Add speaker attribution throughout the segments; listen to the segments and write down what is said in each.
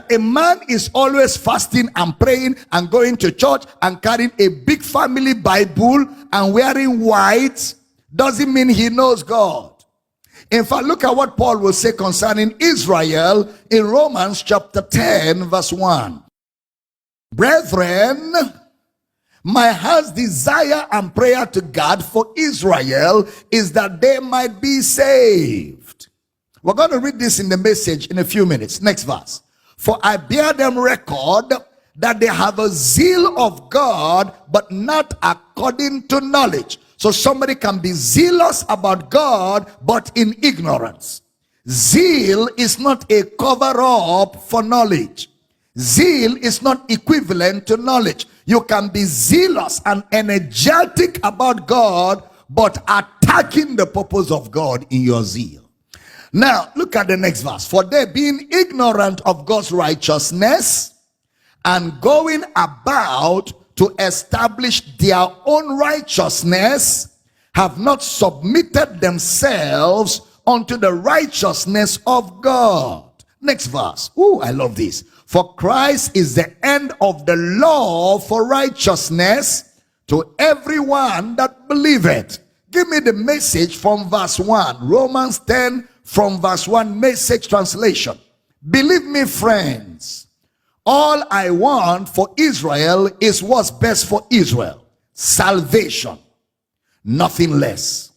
Speaker 1: that a man is always fasting and praying and going to church and carrying a big family Bible and wearing white doesn't mean he knows God. In fact, look at what Paul will say concerning Israel in Romans chapter 10 verse 1. Brethren, my heart's desire and prayer to God for Israel is that they might be saved. We're going to read this in the Message in a few minutes. Next verse. For I bear them record that they have a zeal of God, but not according to knowledge. So somebody can be zealous about God, but in ignorance. Zeal is not a cover-up for knowledge. Zeal is not equivalent to knowledge. You can be zealous and energetic about God, but attacking the purpose of God in your zeal. Now, look at the next verse. For they being ignorant of God's righteousness and going about to establish their own righteousness, have not submitted themselves unto the righteousness of God. Next verse. Oh, I love this. For Christ is the end of the law for righteousness to everyone that believeth. Give me the Message from verse 1. Romans 10 from verse 1, Message translation. Believe me, friends, all I want for Israel is what's best for Israel. Salvation. Nothing less.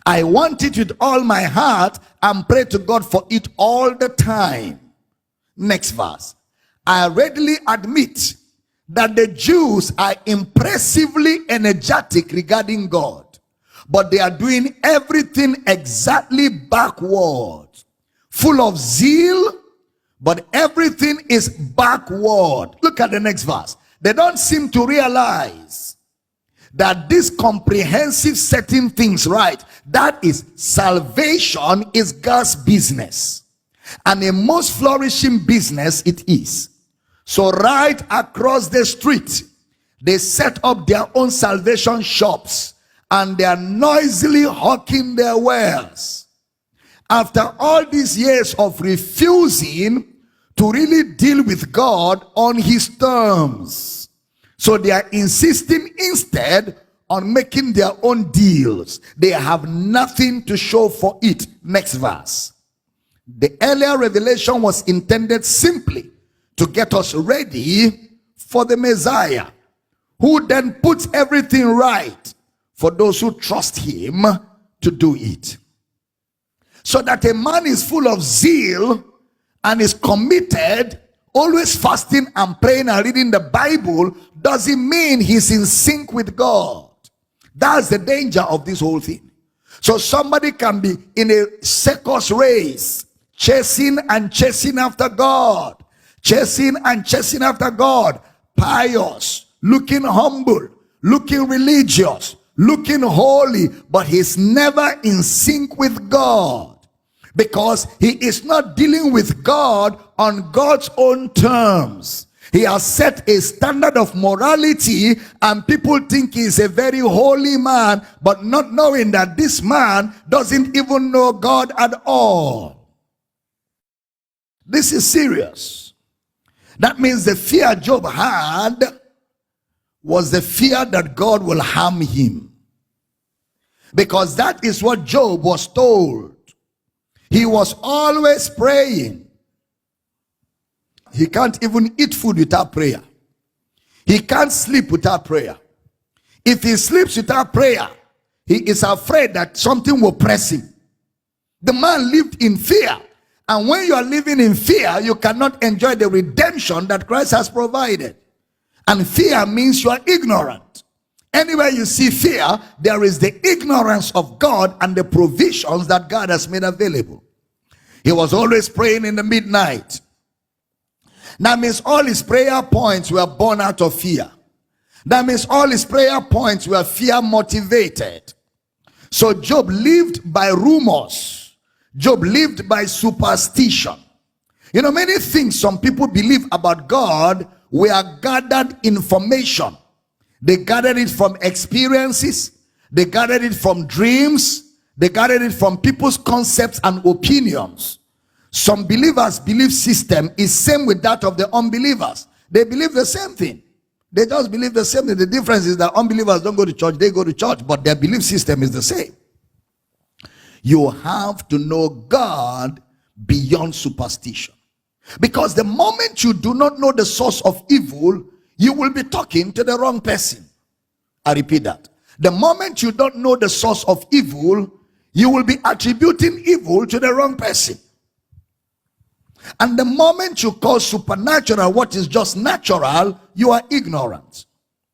Speaker 1: I want it with all my heart and pray to God for it all the time. Next verse. I readily admit that the Jews are impressively energetic regarding God, but they are doing everything exactly backward. Full of zeal, but everything is backward. Look at the next verse. They don't seem to realize that this comprehensive setting things right, that is salvation, is God's business, and a most flourishing business it is. So right across the street, they set up their own salvation shops and they are noisily hawking their wares. After all these years of refusing to really deal with God on his terms, so they are insisting instead on making their own deals. They have nothing to show for it. Next verse. The earlier revelation was intended simply to get us ready for the Messiah, who then puts everything right for those who trust him to do it. So that a man is full of zeal and is committed, always fasting and praying and reading the Bible, doesn't mean he's in sync with God. That's the danger of this whole thing. So somebody can be in a circus race, chasing and chasing after God, chasing and chasing after God, pious, looking humble, looking religious, looking holy, but he's never in sync with God, because he is not dealing with God on God's own terms. He has set a standard of morality, and people think he's a very holy man, but not knowing that this man doesn't even know God at all. This is serious. That means the fear Job had was the fear that God will harm him, because that is what Job was told. He was always praying. He can't even eat food without prayer. He can't sleep without prayer. If he sleeps without prayer, he is afraid that something will press him. The man lived in fear. And when you are living in fear, you cannot enjoy the redemption that Christ has provided. And fear means you are ignorant. Anywhere you see fear, there is the ignorance of God and the provisions that God has made available. He was always praying in the midnight. That means all his prayer points were born out of fear. That means all his prayer points were fear motivated. So Job lived by rumors. Job lived by superstition. You know, many things some people believe about God were gathered information. They gathered it from experiences. They gathered it from dreams. They gathered it from people's concepts and opinions. Some believers' belief system is same with that of the unbelievers. They believe the same thing. They just believe the same thing. The difference is that unbelievers don't go to church, they go to church, but their belief system is the same. You have to know God beyond superstition. Because the moment you do not know the source of evil, you will be talking to the wrong person. I repeat that. The moment you don't know the source of evil, you will be attributing evil to the wrong person. And the moment you call supernatural what is just natural, you are ignorant.